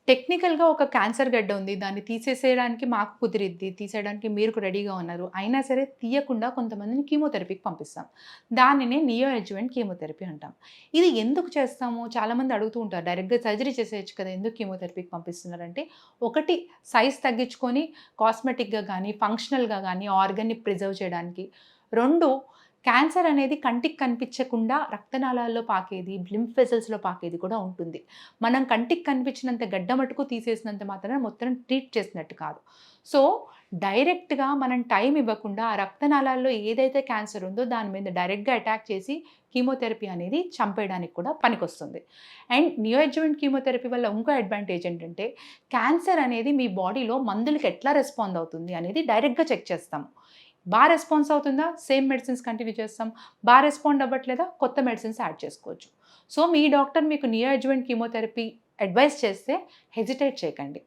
టెక్నికల్‌గా ఒక క్యాన్సర్ గడ్డ ఉంది. దాన్ని తీసేసేయడానికి మాకు కుదిరిద్ది. తీసేయడానికి మీరు రెడీగా ఉన్నారు. అయినా సరే తీయకుండా కొంతమందిని కీమోథెరపీకి పంపిస్తాం. దానినే నియో అడ్జువెంట్ కీమోథెరపీ అంటాం. ఇది ఎందుకు చేస్తాము? చాలామంది అడుగుతూ ఉంటారు. డైరెక్ట్‌గా సర్జరీ చేసేయొచ్చు కదా! ఎందుకు కీమోథెరపీకి పంపిస్తున్నారంటే, ఒకటి సైజ్ తగ్గించుకొని కాస్మెటిక్‌గా గానీ, ఫంక్షనల్‌గా గానీ ఆర్గాన్‌ని ప్రిజర్వ్ చేయడానికి. 2 క్యాన్సర్ అనేది కంటికి కనిపించకుండా రక్తనాళాల్లో పాకేది, లింఫ్ వెసల్స్‌లో పాకేది కూడా ఉంటుంది. మనం కంటికి కనిపించినంత గడ్డ మటుకు తీసేసినంత మాత్రాన మొత్తం ట్రీట్ చేసినట్టు కాదు. సో, డైరెక్ట్‌గా మనం టైం ఇవ్వకుండా ఆ రక్తనాళాల్లో ఏదైతే క్యాన్సర్ ఉందో దాని మీద డైరెక్ట్‌గా అటాక్ చేసి కీమోథెరపీ అనేది చంపేయడానికి కూడా పనికొస్తుంది. అండ్ నియో అడ్జువెంట్ కీమోథెరపీ వల్ల ఇంకో అడ్వాంటేజ్ ఏంటంటే, క్యాన్సర్ అనేది మీ బాడీలో మందులకి ఎట్లా రెస్పాండ్ అవుతుంది అనేది డైరెక్ట్‌గా చెక్ చేస్తాము. రెస్పాన్స్ అవుతుందా? సేమ్ మెడిసిన్స్ కంటిన్యూ చేస్తాం. రెస్పాండ్ అవ్వట్లేదా? కొత్త మెడిసిన్స్ యాడ్ చేసుకోవచ్చు. సో, మీ డాక్టర్ మీకు నియో అడ్జువెంట్ కీమోథెరపీ అడ్వైస్ చేస్తే హెసిటేట్ చేయకండి.